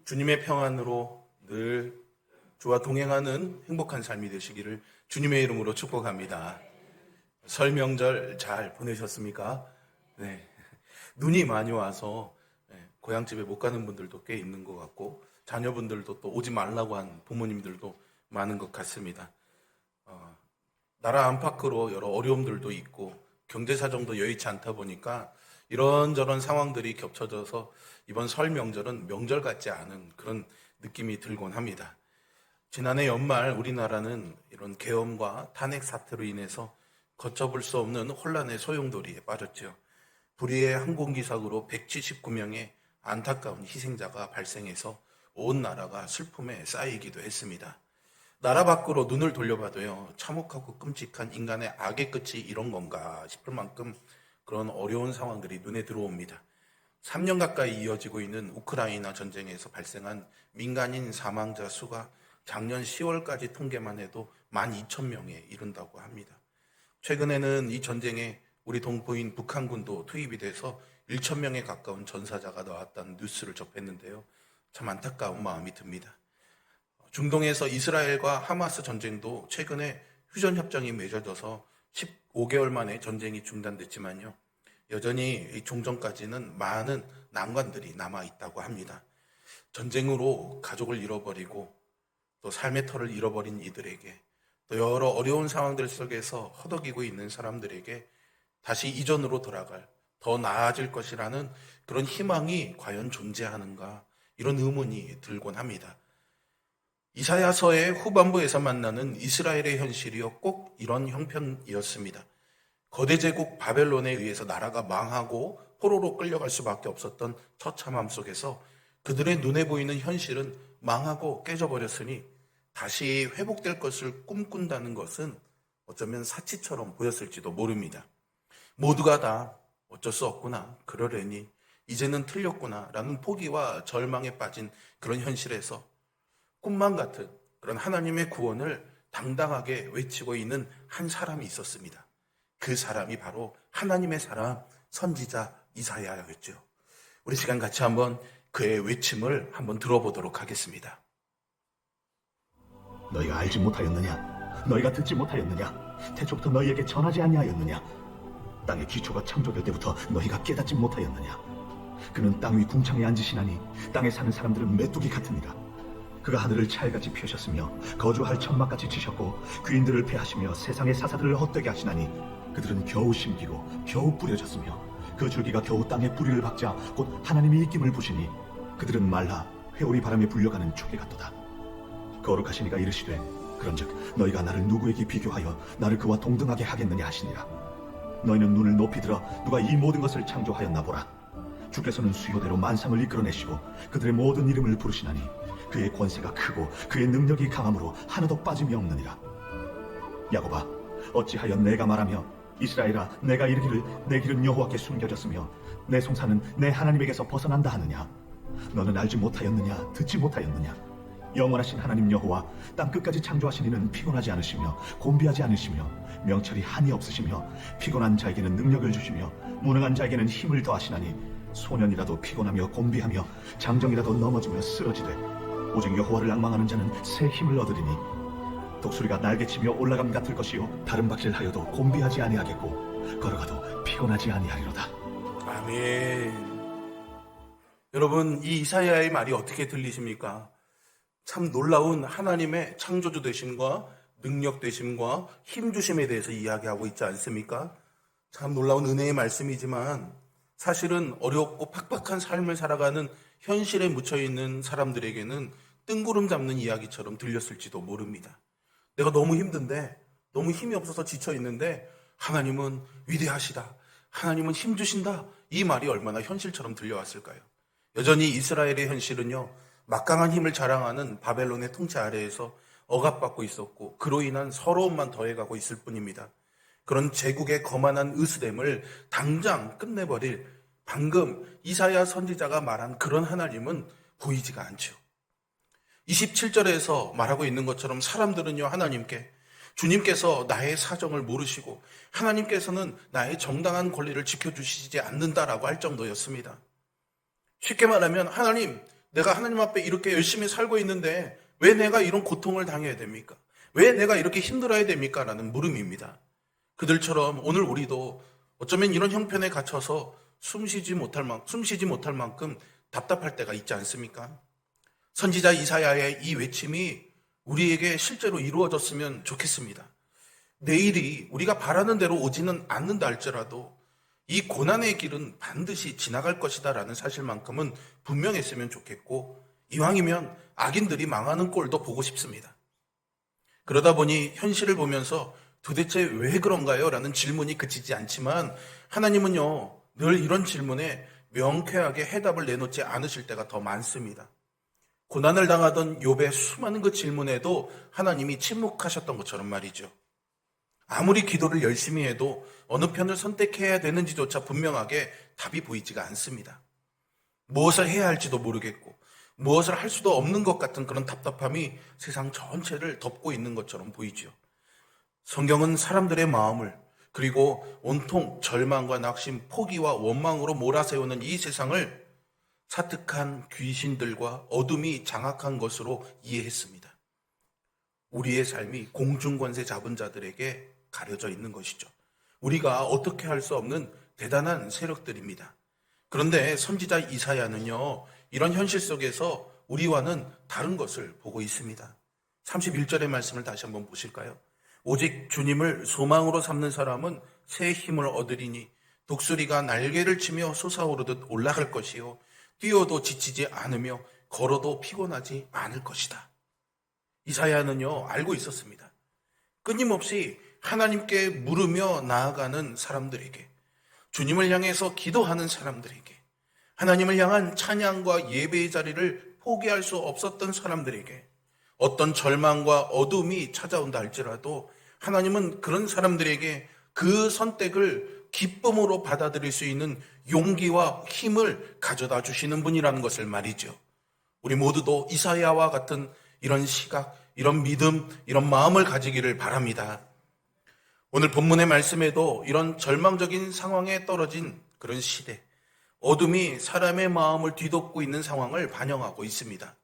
주님의 평안으로 늘 주와 동행하는 행복한 삶이 되시기를 주님의 이름으로 축복합니다. 설 명절 잘 보내셨습니까? 네. 눈이 많이 와서 고향집에 못 가는 분들도 꽤 있는 것 같고 자녀분들도 또 오지 말라고 한 부모님들도 많은 것 같습니다. 나라 안팎으로 여러 어려움들도 있고 경제 사정도 여의치 않다 보니까 이런저런 상황들이 겹쳐져서 이번 설 명절은 명절 같지 않은 그런 느낌이 들곤 합니다. 지난해 연말 우리나라는 이런 계엄과 탄핵 사태로 인해서 걷잡을 수 없는 혼란의 소용돌이에 빠졌죠. 불의의 항공기사고로 179명의 안타까운 희생자가 발생해서 온 나라가 슬픔에 쌓이기도 했습니다. 나라 밖으로 눈을 돌려봐도요, 참혹하고 끔찍한 인간의 악의 끝이 이런 건가 싶을 만큼 그런 어려운 상황들이 눈에 들어옵니다. 3년 가까이 이어지고 있는 우크라이나 전쟁에서 발생한 민간인 사망자 수가 작년 10월까지 통계만 해도 12,000명에 이른다고 합니다. 최근에는 이 전쟁에 우리 동포인 북한군도 투입이 돼서 1,000명에 가까운 전사자가 나왔다는 뉴스를 접했는데요. 참 안타까운 마음이 듭니다. 중동에서 이스라엘과 하마스 전쟁도 최근에 휴전협정이 맺어져서 15개월 만에 전쟁이 중단됐지만요. 여전히 이 종전까지는 많은 난관들이 남아있다고 합니다. 전쟁으로 가족을 잃어버리고 또 삶의 터를 잃어버린 이들에게 또 여러 어려운 상황들 속에서 허덕이고 있는 사람들에게 다시 이전으로 돌아갈 더 나아질 것이라는 그런 희망이 과연 존재하는가 이런 의문이 들곤 합니다. 이사야서의 후반부에서 만나는 이스라엘의 현실이요 꼭 이런 형편이었습니다. 거대 제국 바벨론에 의해서 나라가 망하고 포로로 끌려갈 수밖에 없었던 처참함 속에서 그들의 눈에 보이는 현실은 망하고 깨져버렸으니 다시 회복될 것을 꿈꾼다는 것은 어쩌면 사치처럼 보였을지도 모릅니다. 모두가 다 어쩔 수 없구나, 그러려니 이제는 틀렸구나 라는 포기와 절망에 빠진 그런 현실에서 꿈만 같은 그런 하나님의 구원을 당당하게 외치고 있는 한 사람이 있었습니다. 그 사람이 바로 하나님의 사람 선지자 이사야였죠. 우리 시간 같이 한번 그의 외침을 한번 들어보도록 하겠습니다. 너희가 알지 못하였느냐? 너희가 듣지 못하였느냐? 태초부터 너희에게 전하지 아니하였느냐? 땅의 기초가 창조될 때부터 너희가 깨닫지 못하였느냐? 그는 땅 위 궁창에 앉으시나니 땅에 사는 사람들은 메뚜기 같으니라. 그가 하늘을 찰같이 펴셨으며 거주할 천막같이 치셨고 귀인들을 패하시며 세상의 사사들을 헛되게 하시나니 그들은 겨우 심기고 겨우 뿌려졌으며 그 줄기가 겨우 땅에 뿌리를 박자 곧 하나님이 입김을 부시니 그들은 말라 회오리 바람에 불려가는 초계 같도다. 거룩하신 이가 이르시되 그런즉 너희가 나를 누구에게 비교하여 나를 그와 동등하게 하겠느냐 하시니라. 너희는 눈을 높이 들어 누가 이 모든 것을 창조하였나 보라. 주께서는 수요대로 만상을 이끌어내시고 그들의 모든 이름을 부르시나니 그의 권세가 크고 그의 능력이 강함으로 하나도 빠짐이 없느니라. 야곱아 어찌하여 내가 말하며 이스라엘아 내가 이르기를 내 길은 여호와께 숨겨졌으며 내 송사는 내 하나님에게서 벗어난다 하느냐. 너는 알지 못하였느냐 듣지 못하였느냐. 영원하신 하나님 여호와 땅끝까지 창조하신 이는 피곤하지 않으시며 곤비하지 않으시며 명철이 한이 없으시며 피곤한 자에게는 능력을 주시며 무능한 자에게는 힘을 더하시나니 소년이라도 피곤하며 곤비하며 장정이라도 넘어지며 쓰러지되 오직 여호와를 앙망하는 자는 새 힘을 얻으리니 독수리가 날개치며 올라감 같을 것이요 다른 박질하여도 곤비하지 아니하겠고 걸어가도 피곤하지 아니하리로다. 아멘. 여러분, 이 이사야의 말이 어떻게 들리십니까? 참 놀라운 하나님의 창조주 되심과 능력 되심과 힘 주심에 대해서 이야기하고 있지 않습니까? 참 놀라운 은혜의 말씀이지만 사실은 어렵고 팍팍한 삶을 살아가는 현실에 묻혀있는 사람들에게는 뜬구름 잡는 이야기처럼 들렸을지도 모릅니다. 내가 너무 힘든데, 너무 힘이 없어서 지쳐있는데 하나님은 위대하시다, 하나님은 힘 주신다, 이 말이 얼마나 현실처럼 들려왔을까요? 여전히 이스라엘의 현실은요, 막강한 힘을 자랑하는 바벨론의 통치 아래에서 억압받고 있었고 그로 인한 서러움만 더해가고 있을 뿐입니다. 그런 제국의 거만한 으스댐을 당장 끝내버릴 방금 이사야 선지자가 말한 그런 하나님은 보이지가 않죠. 27절에서 말하고 있는 것처럼 사람들은요 하나님께 주님께서 나의 사정을 모르시고 하나님께서는 나의 정당한 권리를 지켜주시지 않는다라고 할 정도였습니다. 쉽게 말하면 하나님 내가 하나님 앞에 이렇게 열심히 살고 있는데 왜 내가 이런 고통을 당해야 됩니까? 왜 내가 이렇게 힘들어야 됩니까? 라는 물음입니다. 그들처럼 오늘 우리도 어쩌면 이런 형편에 갇혀서 숨쉬지 못할 만큼 답답할 때가 있지 않습니까? 선지자 이사야의 이 외침이 우리에게 실제로 이루어졌으면 좋겠습니다. 내일이 우리가 바라는 대로 오지는 않는다 할지라도 이 고난의 길은 반드시 지나갈 것이다 라는 사실만큼은 분명했으면 좋겠고, 이왕이면 악인들이 망하는 꼴도 보고 싶습니다. 그러다 보니 현실을 보면서 도대체 왜 그런가요? 라는 질문이 그치지 않지만 하나님은요, 늘 이런 질문에 명쾌하게 해답을 내놓지 않으실 때가 더 많습니다. 고난을 당하던 욥의 수많은 그 질문에도 하나님이 침묵하셨던 것처럼 말이죠. 아무리 기도를 열심히 해도 어느 편을 선택해야 되는지조차 분명하게 답이 보이지가 않습니다. 무엇을 해야 할지도 모르겠고 무엇을 할 수도 없는 것 같은 그런 답답함이 세상 전체를 덮고 있는 것처럼 보이죠. 성경은 사람들의 마음을, 그리고 온통 절망과 낙심, 포기와 원망으로 몰아세우는 이 세상을 사특한 귀신들과 어둠이 장악한 것으로 이해했습니다. 우리의 삶이 공중권세 잡은 자들에게 가려져 있는 것이죠. 우리가 어떻게 할 수 없는 대단한 세력들입니다. 그런데 선지자 이사야는요, 이런 현실 속에서 우리와는 다른 것을 보고 있습니다. 31절의 말씀을 다시 한번 보실까요? 오직 주님을 소망으로 삼는 사람은 새 힘을 얻으리니 독수리가 날개를 치며 솟아오르듯 올라갈 것이요 뛰어도 지치지 않으며 걸어도 피곤하지 않을 것이다. 이사야는요, 알고 있었습니다. 끊임없이 하나님께 물으며 나아가는 사람들에게, 주님을 향해서 기도하는 사람들에게, 하나님을 향한 찬양과 예배의 자리를 포기할 수 없었던 사람들에게 어떤 절망과 어둠이 찾아온다 할지라도 하나님은 그런 사람들에게 그 선택을 기쁨으로 받아들일 수 있는 용기와 힘을 가져다 주시는 분이라는 것을 말이죠. 우리 모두도 이사야와 같은 이런 시각, 이런 믿음, 이런 마음을 가지기를 바랍니다. 오늘 본문의 말씀에도 이런 절망적인 상황에 떨어진 그런 시대, 어둠이 사람의 마음을 뒤덮고 있는 상황을 반영하고 있습니다.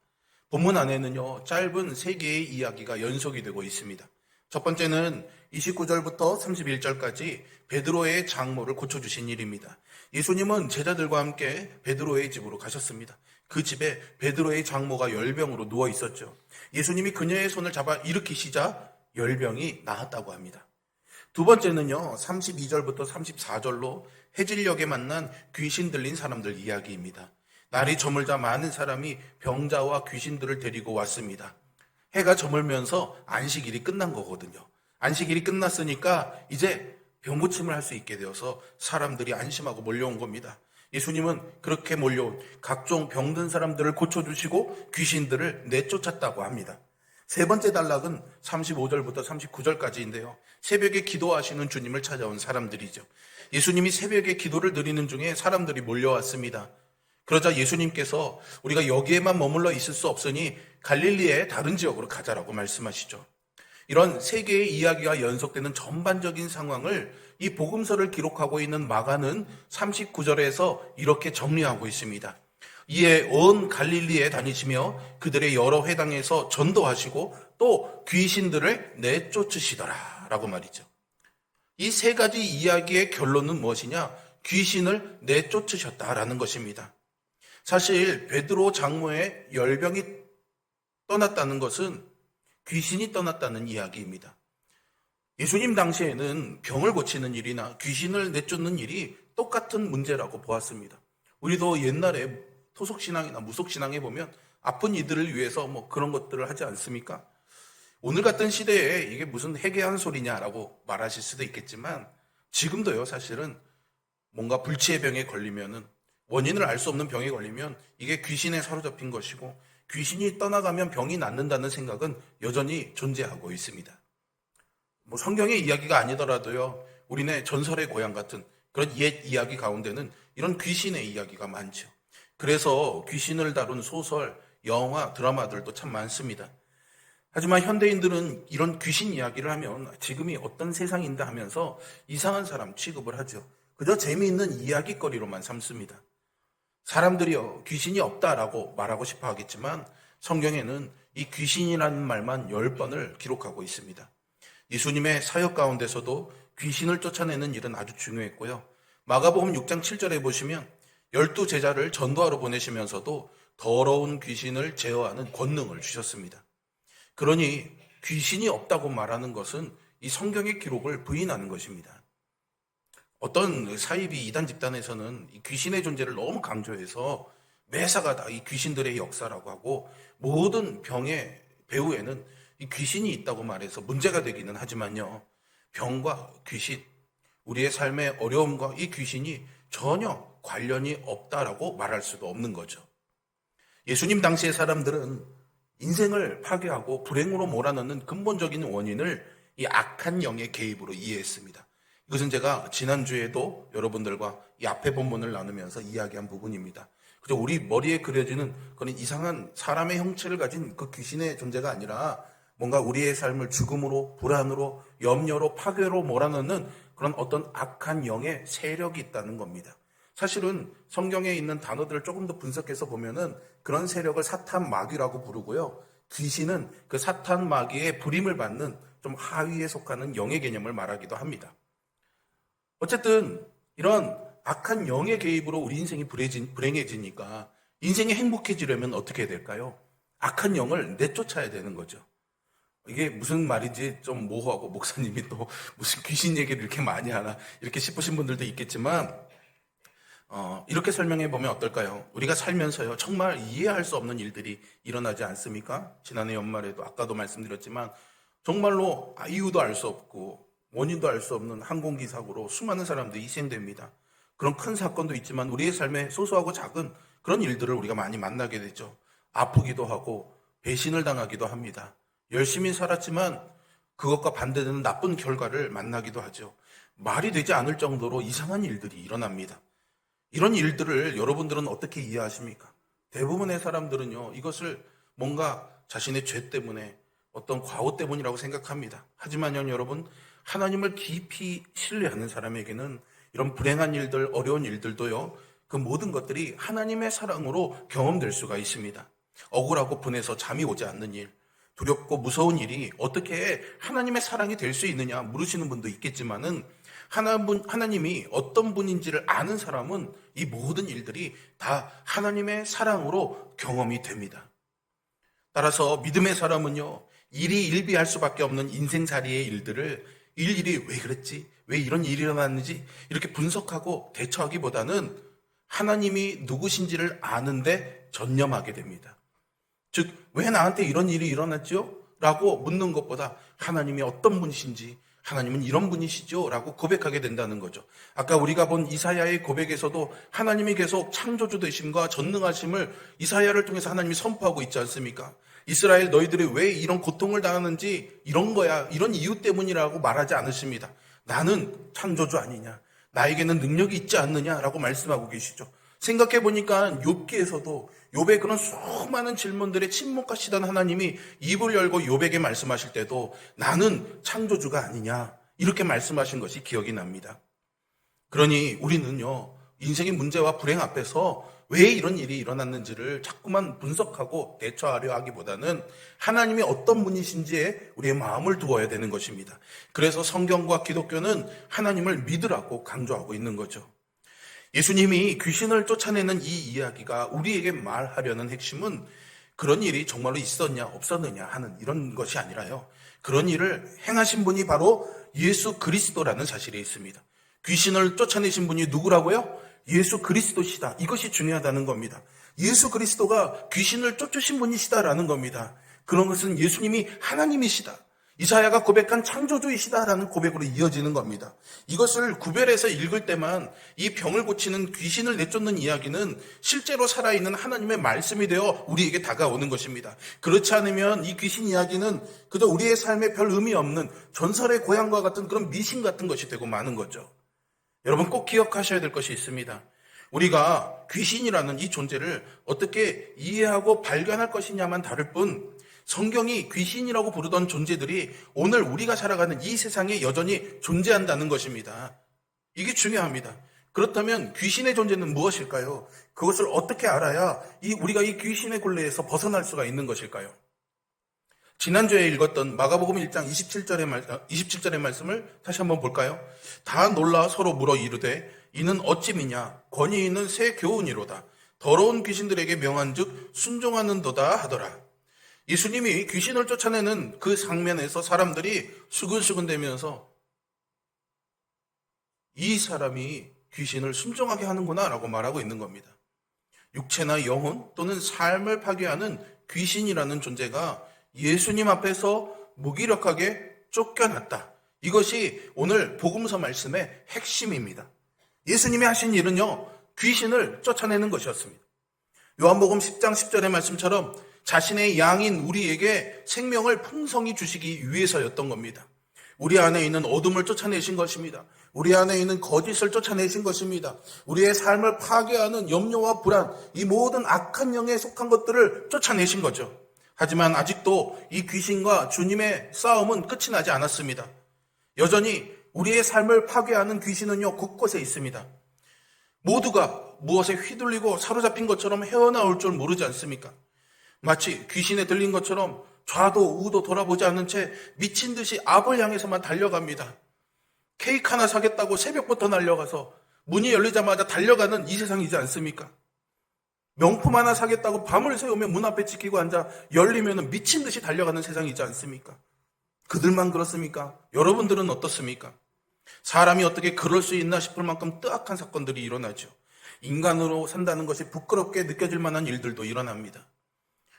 본문 안에는요, 짧은 세 개의 이야기가 연속이 되고 있습니다. 첫 번째는 29절부터 31절까지 베드로의 장모를 고쳐주신 일입니다. 예수님은 제자들과 함께 베드로의 집으로 가셨습니다. 그 집에 베드로의 장모가 열병으로 누워 있었죠. 예수님이 그녀의 손을 잡아 일으키시자 열병이 나았다고 합니다. 두 번째는요, 32절부터 34절로 해질녘에 만난 귀신 들린 사람들 이야기입니다. 날이 저물자 많은 사람이 병자와 귀신들을 데리고 왔습니다. 해가 저물면서 안식일이 끝난 거거든요. 안식일이 끝났으니까 이제 병고침을 할 수 있게 되어서 사람들이 안심하고 몰려온 겁니다. 예수님은 그렇게 몰려온 각종 병든 사람들을 고쳐주시고 귀신들을 내쫓았다고 합니다. 세 번째 단락은 35절부터 39절까지인데요. 새벽에 기도하시는 주님을 찾아온 사람들이죠. 예수님이 새벽에 기도를 드리는 중에 사람들이 몰려왔습니다. 그러자 예수님께서 우리가 여기에만 머물러 있을 수 없으니 갈릴리의 다른 지역으로 가자라고 말씀하시죠. 이런 세 개의 이야기가 연속되는 전반적인 상황을 이 복음서를 기록하고 있는 마가는 39절에서 이렇게 정리하고 있습니다. 이에 온 갈릴리에 다니시며 그들의 여러 회당에서 전도하시고 또 귀신들을 내쫓으시더라 라고 말이죠. 이 세 가지 이야기의 결론은 무엇이냐? 귀신을 내쫓으셨다라는 것입니다. 사실 베드로 장모의 열병이 떠났다는 것은 귀신이 떠났다는 이야기입니다. 예수님 당시에는 병을 고치는 일이나 귀신을 내쫓는 일이 똑같은 문제라고 보았습니다. 우리도 옛날에 토속신앙이나 무속신앙에 보면 아픈 이들을 위해서 그런 것들을 하지 않습니까? 오늘 같은 시대에 이게 무슨 해괴한 소리냐라고 말하실 수도 있겠지만 지금도요, 사실은 뭔가 불치의 병에 걸리면은, 원인을 알 수 없는 병에 걸리면 이게 귀신에 사로잡힌 것이고 귀신이 떠나가면 병이 낫는다는 생각은 여전히 존재하고 있습니다. 성경의 이야기가 아니더라도요, 우리네 전설의 고향 같은 그런 옛 이야기 가운데는 이런 귀신의 이야기가 많죠. 그래서 귀신을 다룬 소설, 영화, 드라마들도 참 많습니다. 하지만 현대인들은 이런 귀신 이야기를 하면 지금이 어떤 세상인가 하면서 이상한 사람 취급을 하죠. 그저 재미있는 이야기거리로만 삼습니다. 사람들이요, 귀신이 없다라고 말하고 싶어 하겠지만 성경에는 이 귀신이라는 말만 10번을 기록하고 있습니다. 예수님의 사역 가운데서도 귀신을 쫓아내는 일은 아주 중요했고요. 마가복음 6장 7절에 보시면 12제자를 전도하러 보내시면서도 더러운 귀신을 제어하는 권능을 주셨습니다. 그러니 귀신이 없다고 말하는 것은 이 성경의 기록을 부인하는 것입니다. 어떤 사이비 이단 집단에서는 이 귀신의 존재를 너무 강조해서 매사가 다 이 귀신들의 역사라고 하고 모든 병의 배후에는 이 귀신이 있다고 말해서 문제가 되기는 하지만요. 병과 귀신, 우리의 삶의 어려움과 이 귀신이 전혀 관련이 없다라고 말할 수도 없는 거죠. 예수님 당시의 사람들은 인생을 파괴하고 불행으로 몰아넣는 근본적인 원인을 이 악한 영의 개입으로 이해했습니다. 이것은 제가 지난주에도 여러분들과 이 앞에 본문을 나누면서 이야기한 부분입니다. 그저 우리 머리에 그려지는 그런 이상한 사람의 형체를 가진 그 귀신의 존재가 아니라 뭔가 우리의 삶을 죽음으로, 불안으로, 염려로, 파괴로 몰아넣는 그런 어떤 악한 영의 세력이 있다는 겁니다. 사실은 성경에 있는 단어들을 조금 더 분석해서 보면은 그런 세력을 사탄 마귀라고 부르고요. 귀신은 그 사탄 마귀의 불임을 받는 좀 하위에 속하는 영의 개념을 말하기도 합니다. 어쨌든 이런 악한 영의 개입으로 우리 인생이 불행해지니까 인생이 행복해지려면 어떻게 해야 될까요? 악한 영을 내쫓아야 되는 거죠. 이게 무슨 말인지 좀 모호하고 목사님이 또 무슨 귀신 얘기를 이렇게 많이 하나 이렇게 싶으신 분들도 있겠지만 이렇게 설명해 보면 어떨까요? 우리가 살면서요 정말 이해할 수 없는 일들이 일어나지 않습니까? 지난해 연말에도 아까도 말씀드렸지만 정말로 이유도 알 수 없고 원인도 알 수 없는 항공기 사고로 수많은 사람들이 희생됩니다. 그런 큰 사건도 있지만 우리의 삶에 소소하고 작은 그런 일들을 우리가 많이 만나게 되죠. 아프기도 하고 배신을 당하기도 합니다. 열심히 살았지만 그것과 반대되는 나쁜 결과를 만나기도 하죠. 말이 되지 않을 정도로 이상한 일들이 일어납니다. 이런 일들을 여러분들은 어떻게 이해하십니까? 대부분의 사람들은요, 이것을 뭔가 자신의 죄 때문에 어떤 과오 때문이라고 생각합니다. 하지만요, 여러분, 하나님을 깊이 신뢰하는 사람에게는 이런 불행한 일들, 어려운 일들도요, 그 모든 것들이 하나님의 사랑으로 경험될 수가 있습니다. 억울하고 분해서 잠이 오지 않는 일, 두렵고 무서운 일이 어떻게 하나님의 사랑이 될 수 있느냐 물으시는 분도 있겠지만은 하나님이 어떤 분인지를 아는 사람은 이 모든 일들이 다 하나님의 사랑으로 경험이 됩니다. 따라서 믿음의 사람은요, 일이 일비할 수밖에 없는 인생살이의 일들을 일일이 왜 그랬지? 왜 이런 일이 일어났는지 이렇게 분석하고 대처하기보다는 하나님이 누구신지를 아는데 전념하게 됩니다. 즉, 왜 나한테 이런 일이 일어났죠? 라고 묻는 것보다 하나님이 어떤 분이신지, 하나님은 이런 분이시죠? 라고 고백하게 된다는 거죠. 아까 우리가 본 이사야의 고백에서도 하나님이 계속 창조주 되심과 전능하심을 이사야를 통해서 하나님이 선포하고 있지 않습니까? 이스라엘 너희들이 왜 이런 고통을 당하는지 이런 거야, 이런 이유 때문이라고 말하지 않으십니다. 나는 창조주 아니냐, 나에게는 능력이 있지 않느냐라고 말씀하고 계시죠. 생각해 보니까 욥기에서도 욥의 그런 수많은 질문들에 침묵하시던 하나님이 입을 열고 욥에게 말씀하실 때도 나는 창조주가 아니냐 이렇게 말씀하신 것이 기억이 납니다. 그러니 우리는요, 인생의 문제와 불행 앞에서 왜 이런 일이 일어났는지를 자꾸만 분석하고 대처하려 하기보다는 하나님이 어떤 분이신지에 우리의 마음을 두어야 되는 것입니다. 그래서 성경과 기독교는 하나님을 믿으라고 강조하고 있는 거죠. 예수님이 귀신을 쫓아내는 이 이야기가 우리에게 말하려는 핵심은 그런 일이 정말로 있었냐 없었느냐 하는 이런 것이 아니라요, 그런 일을 행하신 분이 바로 예수 그리스도라는 사실이 있습니다. 귀신을 쫓아내신 분이 누구라고요? 예수 그리스도시다. 이것이 중요하다는 겁니다. 예수 그리스도가 귀신을 쫓으신 분이시다라는 겁니다. 그런 것은 예수님이 하나님이시다, 이사야가 고백한 창조주이시다라는 고백으로 이어지는 겁니다. 이것을 구별해서 읽을 때만 이 병을 고치는 귀신을 내쫓는 이야기는 실제로 살아있는 하나님의 말씀이 되어 우리에게 다가오는 것입니다. 그렇지 않으면 이 귀신 이야기는 그저 우리의 삶에 별 의미 없는 전설의 고향과 같은 그런 미신 같은 것이 되고 마는 거죠. 여러분 꼭 기억하셔야 될 것이 있습니다. 우리가 귀신이라는 이 존재를 어떻게 이해하고 발견할 것이냐만 다를 뿐, 성경이 귀신이라고 부르던 존재들이 오늘 우리가 살아가는 이 세상에 여전히 존재한다는 것입니다. 이게 중요합니다. 그렇다면 귀신의 존재는 무엇일까요? 그것을 어떻게 알아야 우리가 이 귀신의 굴레에서 벗어날 수가 있는 것일까요? 지난주에 읽었던 마가복음 1장 27절의 말씀을 다시 한번 볼까요? 다 놀라 서로 물어 이르되 이는 어찌미냐 권위 있는 새 교훈이로다. 더러운 귀신들에게 명한즉 순종하는도다 하더라. 예수님이 귀신을 쫓아내는 그 장면에서 사람들이 수근수근대면서 이 사람이 귀신을 순종하게 하는구나 라고 말하고 있는 겁니다. 육체나 영혼 또는 삶을 파괴하는 귀신이라는 존재가 예수님 앞에서 무기력하게 쫓겨났다. 이것이 오늘 복음서 말씀의 핵심입니다. 예수님이 하신 일은요, 귀신을 쫓아내는 것이었습니다. 요한복음 10장 10절의 말씀처럼 자신의 양인 우리에게 생명을 풍성히 주시기 위해서였던 겁니다. 우리 안에 있는 어둠을 쫓아내신 것입니다. 우리 안에 있는 거짓을 쫓아내신 것입니다. 우리의 삶을 파괴하는 염려와 불안, 이 모든 악한 영에 속한 것들을 쫓아내신 거죠. 하지만 아직도 이 귀신과 주님의 싸움은 끝이 나지 않았습니다. 여전히 우리의 삶을 파괴하는 귀신은요, 곳곳에 있습니다. 모두가 무엇에 휘둘리고 사로잡힌 것처럼 헤어나올 줄 모르지 않습니까? 마치 귀신에 들린 것처럼 좌도 우도 돌아보지 않는 채 미친 듯이 앞을 향해서만 달려갑니다. 케이크 하나 사겠다고 새벽부터 날려가서 문이 열리자마자 달려가는 이 세상이지 않습니까? 명품 하나 사겠다고 밤을 새우며 문 앞에 지키고 앉아 열리면 미친 듯이 달려가는 세상이지 않습니까? 그들만 그렇습니까? 여러분들은 어떻습니까? 사람이 어떻게 그럴 수 있나 싶을 만큼 뜨악한 사건들이 일어나죠. 인간으로 산다는 것이 부끄럽게 느껴질 만한 일들도 일어납니다.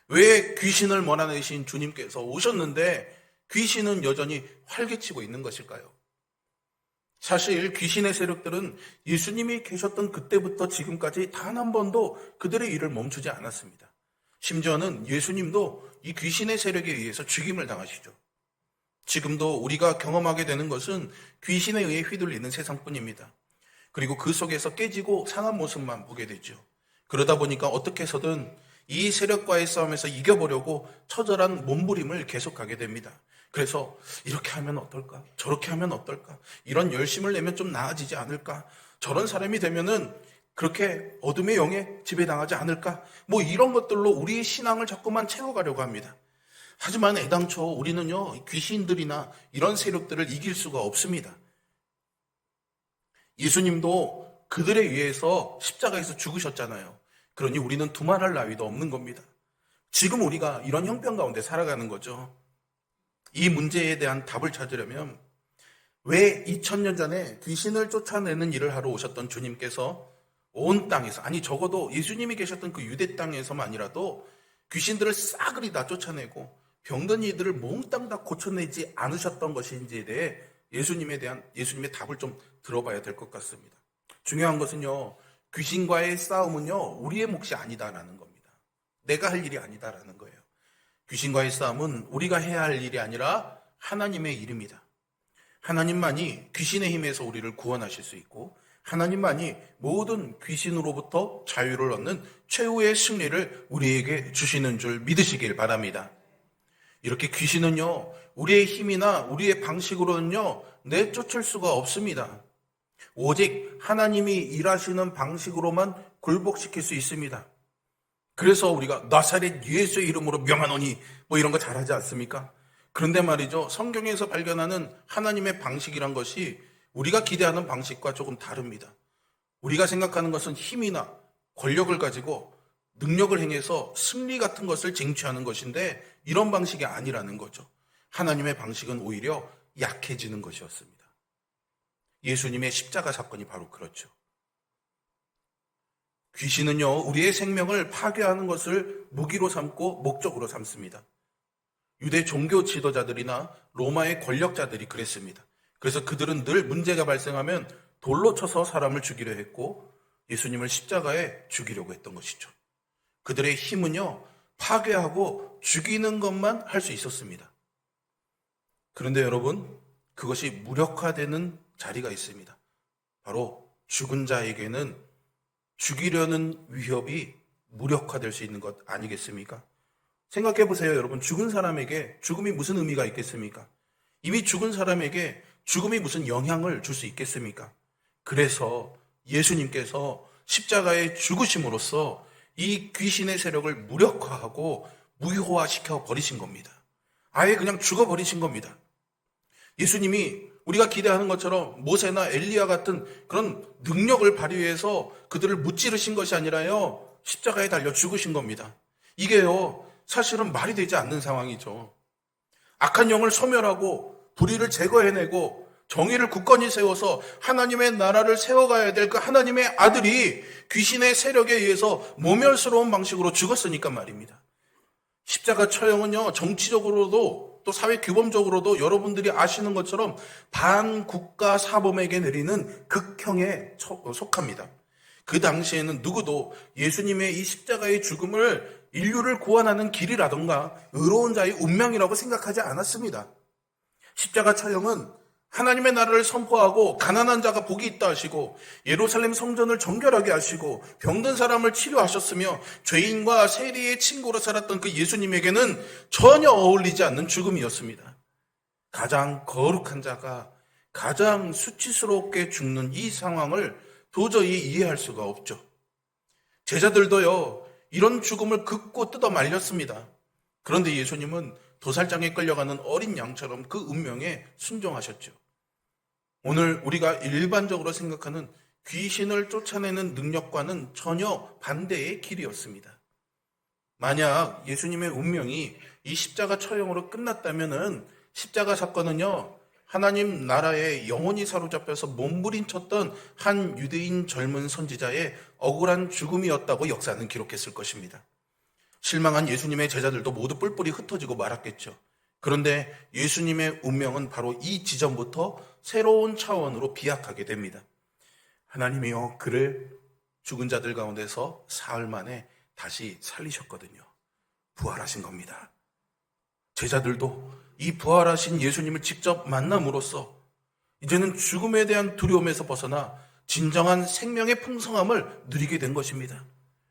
왜 귀신을 몰아내신 주님께서 오셨는데 귀신은 여전히 활개치고 있는 것일까요? 사실 귀신의 세력들은 예수님이 계셨던 그때부터 지금까지 단 한 번도 그들의 일을 멈추지 않았습니다. 심지어는 예수님도 이 귀신의 세력에 의해서 죽임을 당하시죠. 지금도 우리가 경험하게 되는 것은 귀신에 의해 휘둘리는 세상뿐입니다. 그리고 그 속에서 깨지고 상한 모습만 보게 되죠. 그러다 보니까 어떻게 해서든 이 세력과의 싸움에서 이겨보려고 처절한 몸부림을 계속하게 됩니다. 그래서 이렇게 하면 어떨까? 저렇게 하면 어떨까? 이런 열심을 내면 좀 나아지지 않을까? 저런 사람이 되면은 그렇게 어둠의 영에 지배당하지 않을까? 뭐 이런 것들로 우리의 신앙을 자꾸만 채워가려고 합니다. 하지만 애당초 우리는요, 귀신들이나 이런 세력들을 이길 수가 없습니다. 예수님도 그들에 의해서 십자가에서 죽으셨잖아요. 그러니 우리는 두말할 나위도 없는 겁니다. 지금 우리가 이런 형편 가운데 살아가는 거죠. 이 문제에 대한 답을 찾으려면 왜 2000년 전에 귀신을 쫓아내는 일을 하러 오셨던 주님께서 온 땅에서, 아니 적어도 예수님이 계셨던 그 유대 땅에서만이라도 귀신들을 싸그리 다 쫓아내고 병든 이들을 몽땅 다 고쳐내지 않으셨던 것인지에 대해 예수님의 답을 좀 들어봐야 될 것 같습니다. 중요한 것은요, 귀신과의 싸움은요, 우리의 몫이 아니다라는 겁니다. 내가 할 일이 아니다라는 거예요. 귀신과의 싸움은 우리가 해야 할 일이 아니라 하나님의 일입니다. 하나님만이 귀신의 힘에서 우리를 구원하실 수 있고 하나님만이 모든 귀신으로부터 자유를 얻는 최후의 승리를 우리에게 주시는 줄 믿으시길 바랍니다. 이렇게 귀신은요, 우리의 힘이나 우리의 방식으로는요, 내쫓을 수가 없습니다. 오직 하나님이 일하시는 방식으로만 굴복시킬 수 있습니다. 그래서 우리가 나사렛 예수의 이름으로 명하노니 뭐 이런 거 잘하지 않습니까? 그런데 말이죠, 성경에서 발견하는 하나님의 방식이란 것이 우리가 기대하는 방식과 조금 다릅니다. 우리가 생각하는 것은 힘이나 권력을 가지고 능력을 행해서 승리 같은 것을 쟁취하는 것인데 이런 방식이 아니라는 거죠. 하나님의 방식은 오히려 약해지는 것이었습니다. 예수님의 십자가 사건이 바로 그렇죠. 귀신은요, 우리의 생명을 파괴하는 것을 무기로 삼고 목적으로 삼습니다. 유대 종교 지도자들이나 로마의 권력자들이 그랬습니다. 그래서 그들은 늘 문제가 발생하면 돌로 쳐서 사람을 죽이려 했고 예수님을 십자가에 죽이려고 했던 것이죠. 그들의 힘은요, 파괴하고 죽이는 것만 할 수 있었습니다. 그런데 여러분, 그것이 무력화되는 자리가 있습니다. 바로 죽은 자에게는 죽이려는 위협이 무력화될 수 있는 것 아니겠습니까? 생각해 보세요, 여러분. 죽은 사람에게 죽음이 무슨 의미가 있겠습니까? 이미 죽은 사람에게 죽음이 무슨 영향을 줄 수 있겠습니까? 그래서 예수님께서 십자가에 죽으심으로써 이 귀신의 세력을 무력화하고 무효화시켜 버리신 겁니다. 아예 그냥 죽어버리신 겁니다. 예수님이 우리가 기대하는 것처럼 모세나 엘리야 같은 그런 능력을 발휘해서 그들을 무찌르신 것이 아니라요, 십자가에 달려 죽으신 겁니다. 이게요, 사실은 말이 되지 않는 상황이죠. 악한 영을 소멸하고 불의를 제거해내고 정의를 굳건히 세워서 하나님의 나라를 세워가야 될 그 하나님의 아들이 귀신의 세력에 의해서 모멸스러운 방식으로 죽었으니까 말입니다. 십자가 처형은요, 정치적으로도 또 사회 규범적으로도 여러분들이 아시는 것처럼 반국가 사범에게 내리는 극형에 속합니다. 그 당시에는 누구도 예수님의 이 십자가의 죽음을 인류를 구원하는 길이라던가 의로운 자의 운명이라고 생각하지 않았습니다. 십자가 처형은 하나님의 나라를 선포하고 가난한 자가 복이 있다 하시고 예루살렘 성전을 정결하게 하시고 병든 사람을 치료하셨으며 죄인과 세리의 친구로 살았던 그 예수님에게는 전혀 어울리지 않는 죽음이었습니다. 가장 거룩한 자가 가장 수치스럽게 죽는 이 상황을 도저히 이해할 수가 없죠. 제자들도요, 이런 죽음을 긋고 뜯어 말렸습니다. 그런데 예수님은 도살장에 끌려가는 어린 양처럼 그 운명에 순종하셨죠. 오늘 우리가 일반적으로 생각하는 귀신을 쫓아내는 능력과는 전혀 반대의 길이었습니다. 만약 예수님의 운명이 이 십자가 처형으로 끝났다면은 십자가 사건은요, 하나님 나라에 영원히 사로잡혀서 몸부림쳤던 한 유대인 젊은 선지자의 억울한 죽음이었다고 역사는 기록했을 것입니다. 실망한 예수님의 제자들도 모두 뿔뿔이 흩어지고 말았겠죠. 그런데 예수님의 운명은 바로 이 지점부터 새로운 차원으로 비약하게 됩니다. 하나님이요, 그를 죽은 자들 가운데서 사흘 만에 다시 살리셨거든요. 부활하신 겁니다. 제자들도 이 부활하신 예수님을 직접 만남으로써 이제는 죽음에 대한 두려움에서 벗어나 진정한 생명의 풍성함을 누리게 된 것입니다.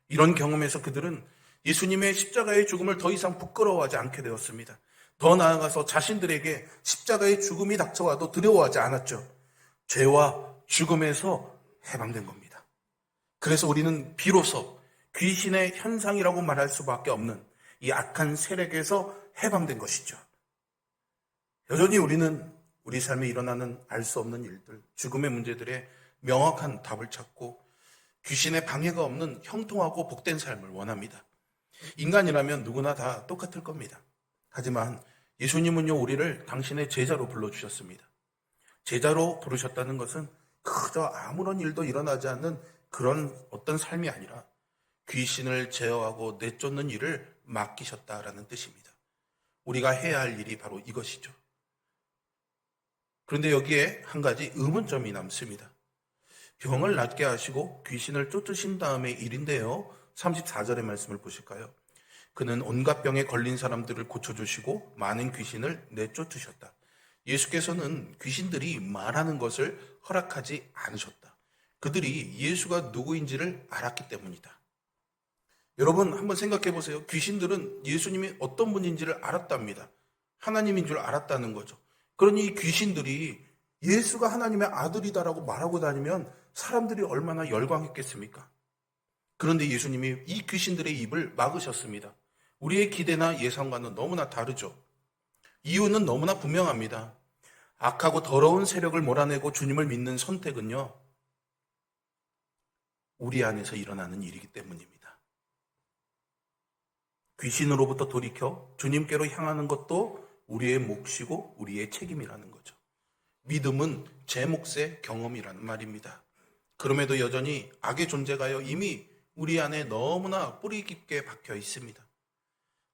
이런 경험에서 그들은 예수님의 십자가의 죽음을 더 이상 부끄러워하지 않게 되었습니다. 더 나아가서 자신들에게 십자가의 죽음이 닥쳐와도 두려워하지 않았죠. 죄와 죽음에서 해방된 겁니다. 그래서 우리는 비로소 귀신의 현상이라고 말할 수밖에 없는 이 악한 세력에서 해방된 것이죠. 여전히 우리는 우리 삶에 일어나는 알 수 없는 일들, 죽음의 문제들에 명확한 답을 찾고 귀신의 방해가 없는 형통하고 복된 삶을 원합니다. 인간이라면 누구나 다 똑같을 겁니다. 하지만 예수님은요, 우리를 당신의 제자로 불러주셨습니다. 제자로 부르셨다는 것은 그저 아무런 일도 일어나지 않는 그런 어떤 삶이 아니라 귀신을 제어하고 내쫓는 일을 맡기셨다라는 뜻입니다. 우리가 해야 할 일이 바로 이것이죠. 그런데 여기에 한 가지 의문점이 남습니다. 병을 낫게 하시고 귀신을 쫓으신 다음의 일인데요. 34절의 말씀을 보실까요? 그는 온갖 병에 걸린 사람들을 고쳐주시고 많은 귀신을 내쫓으셨다. 예수께서는 귀신들이 말하는 것을 허락하지 않으셨다. 그들이 예수가 누구인지를 알았기 때문이다. 여러분 한번 생각해 보세요. 귀신들은 예수님이 어떤 분인지를 알았답니다. 하나님인 줄 알았다는 거죠. 그러니 이 귀신들이 예수가 하나님의 아들이다라고 말하고 다니면 사람들이 얼마나 열광했겠습니까? 그런데 예수님이 이 귀신들의 입을 막으셨습니다. 우리의 기대나 예상과는 너무나 다르죠. 이유는 너무나 분명합니다. 악하고 더러운 세력을 몰아내고 주님을 믿는 선택은요, 우리 안에서 일어나는 일이기 때문입니다. 귀신으로부터 돌이켜 주님께로 향하는 것도 우리의 몫이고 우리의 책임이라는 거죠. 믿음은 제 몫의 경험이라는 말입니다. 그럼에도 여전히 악의 존재가요, 이미 우리 안에 너무나 뿌리 깊게 박혀 있습니다.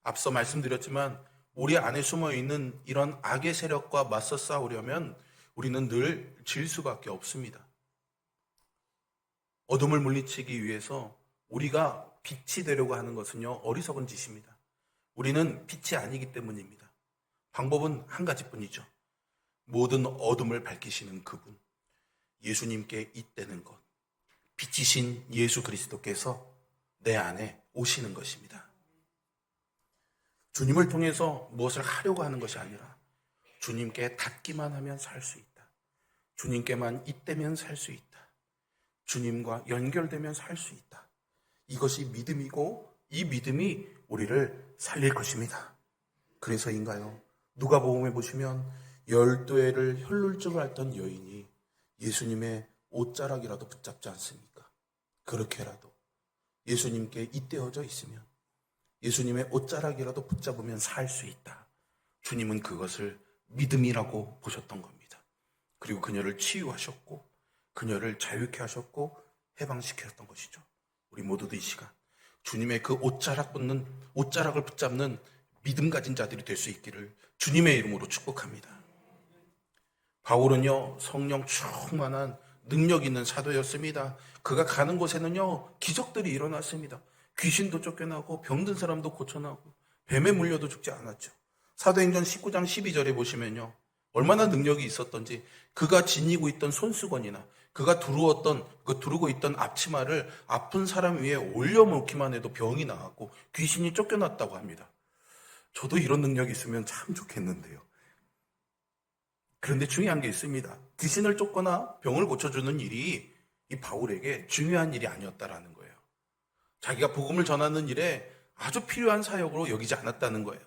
앞서 말씀드렸지만 우리 안에 숨어 있는 이런 악의 세력과 맞서 싸우려면 우리는 늘 질 수밖에 없습니다. 어둠을 물리치기 위해서 우리가 빛이 되려고 하는 것은요, 어리석은 짓입니다. 우리는 빛이 아니기 때문입니다. 방법은 한 가지뿐이죠. 모든 어둠을 밝히시는 그분, 예수님께 잇대는 것, 빛이신 예수 그리스도께서 내 안에 오시는 것입니다. 주님을 통해서 무엇을 하려고 하는 것이 아니라 주님께 닿기만 하면 살 수 있다. 주님께만 잇대면 살 수 있다. 주님과 연결되면 살 수 있다. 이것이 믿음이고 이 믿음이 우리를 살릴 것입니다. 그래서인가요? 누가복음에 보시면 12해를 혈루증을 앓던 여인이 예수님의 옷자락이라도 붙잡지 않습니까? 그렇게라도 예수님께 잇대어져 있으면, 예수님의 옷자락이라도 붙잡으면 살 수 있다. 주님은 그것을 믿음이라고 보셨던 겁니다. 그리고 그녀를 치유하셨고 그녀를 자유케 하셨고 해방시켰던 것이죠. 우리 모두도 이 시간 주님의 그 옷자락을 붙잡는 믿음 가진 자들이 될 수 있기를 주님의 이름으로 축복합니다. 바울은요, 성령 충만한 능력 있는 사도였습니다. 그가 가는 곳에는요, 기적들이 일어났습니다. 귀신도 쫓겨나고 병든 사람도 고쳐나고 뱀에 물려도 죽지 않았죠. 사도행전 19장 12절에 보시면요, 얼마나 능력이 있었던지 그가 지니고 있던 손수건이나 그가 두르고 있던 앞치마를 아픈 사람 위에 올려놓기만 해도 병이 나았고 귀신이 쫓겨났다고 합니다. 저도 이런 능력이 있으면 참 좋겠는데요. 그런데 중요한 게 있습니다. 귀신을 쫓거나 병을 고쳐주는 일이 이 바울에게 중요한 일이 아니었다라는 거예요. 자기가 복음을 전하는 일에 아주 필요한 사역으로 여기지 않았다는 거예요.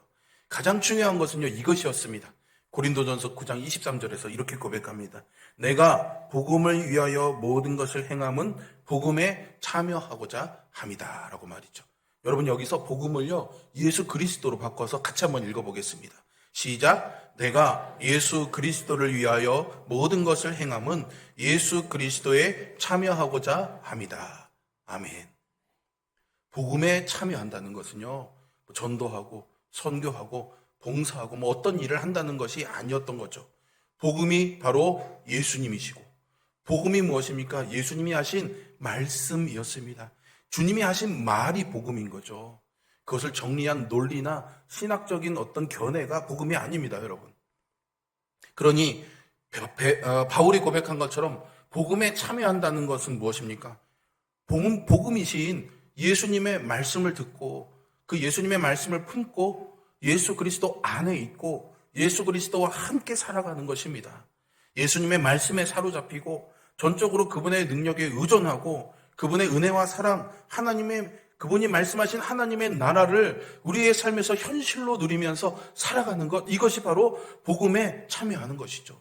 가장 중요한 것은요, 이것이었습니다. 고린도전서 9장 23절에서 이렇게 고백합니다. 내가 복음을 위하여 모든 것을 행함은 복음에 참여하고자 함이다 라고 말이죠. 여러분, 여기서 복음을요, 예수 그리스도로 바꿔서 같이 한번 읽어보겠습니다. 시작. 내가 예수 그리스도를 위하여 모든 것을 행함은 예수 그리스도에 참여하고자 함이다. 아멘. 복음에 참여한다는 것은요, 전도하고 선교하고 봉사하고 어떤 일을 한다는 것이 아니었던 거죠. 복음이 바로 예수님이시고, 복음이 무엇입니까? 예수님이 하신 말씀이었습니다. 주님이 하신 말이 복음인 거죠. 그것을 정리한 논리나 신학적인 어떤 견해가 복음이 아닙니다, 여러분. 그러니 바울이 고백한 것처럼 복음에 참여한다는 것은 무엇입니까? 복음이신 예수님의 말씀을 듣고 그 예수님의 말씀을 품고 예수 그리스도 안에 있고 예수 그리스도와 함께 살아가는 것입니다. 예수님의 말씀에 사로잡히고 전적으로 그분의 능력에 의존하고 그분의 은혜와 사랑, 그분이 말씀하신 하나님의 나라를 우리의 삶에서 현실로 누리면서 살아가는 것, 이것이 바로 복음에 참여하는 것이죠.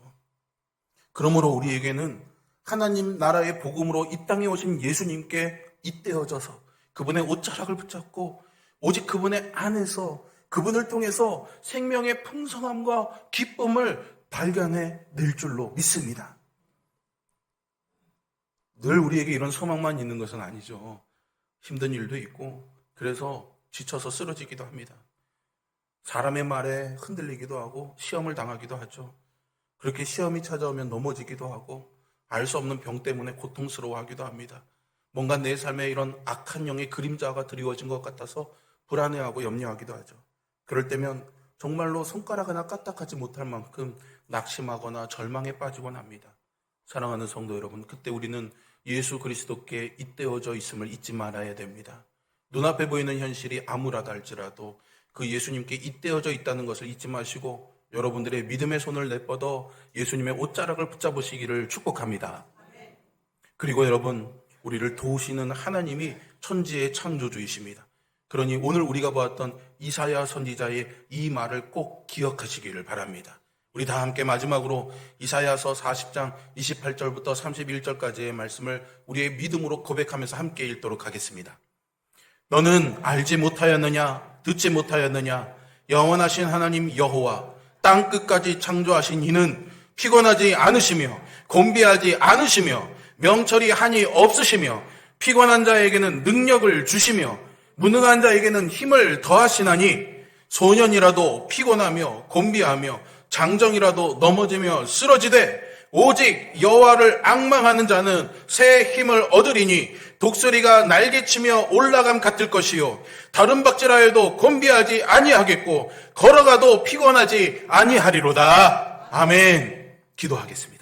그러므로 우리에게는 하나님 나라의 복음으로 이 땅에 오신 예수님께 잇대어져서 그분의 옷자락을 붙잡고 오직 그분의 안에서 그분을 통해서 생명의 풍성함과 기쁨을 발견해낼 줄로 믿습니다. 늘 우리에게 이런 소망만 있는 것은 아니죠. 힘든 일도 있고 그래서 지쳐서 쓰러지기도 합니다. 사람의 말에 흔들리기도 하고 시험을 당하기도 하죠. 그렇게 시험이 찾아오면 넘어지기도 하고 알 수 없는 병 때문에 고통스러워하기도 합니다. 뭔가 내 삶에 이런 악한 영의 그림자가 드리워진 것 같아서 불안해하고 염려하기도 하죠. 그럴 때면 정말로 손가락 하나 까딱하지 못할 만큼 낙심하거나 절망에 빠지곤 합니다. 사랑하는 성도 여러분, 그때 우리는 예수 그리스도께 잇대어져 있음을 잊지 말아야 됩니다. 눈앞에 보이는 현실이 암울하다 할지라도 그 예수님께 잇대어져 있다는 것을 잊지 마시고 여러분들의 믿음의 손을 내뻗어 예수님의 옷자락을 붙잡으시기를 축복합니다. 그리고 여러분, 우리를 도우시는 하나님이 천지의 창조주이십니다. 그러니 오늘 우리가 보았던 이사야 선지자의 이 말을 꼭 기억하시기를 바랍니다. 우리 다 함께 마지막으로 이사야서 40장 28절부터 31절까지의 말씀을 우리의 믿음으로 고백하면서 함께 읽도록 하겠습니다. 너는 알지 못하였느냐? 듣지 못하였느냐? 영원하신 하나님 여호와 땅 끝까지 창조하신 이는 피곤하지 않으시며 곤비하지 않으시며 명철이 한이 없으시며 피곤한 자에게는 능력을 주시며 무능한 자에게는 힘을 더하시나니 소년이라도 피곤하며 곤비하며 장정이라도 넘어지며 쓰러지되 오직 여호와를 앙망하는 자는 새 힘을 얻으리니 독수리가 날개치며 올라감 같을 것이요 다른 박질하여도 곤비하지 아니하겠고 걸어가도 피곤하지 아니하리로다. 아멘. 기도하겠습니다.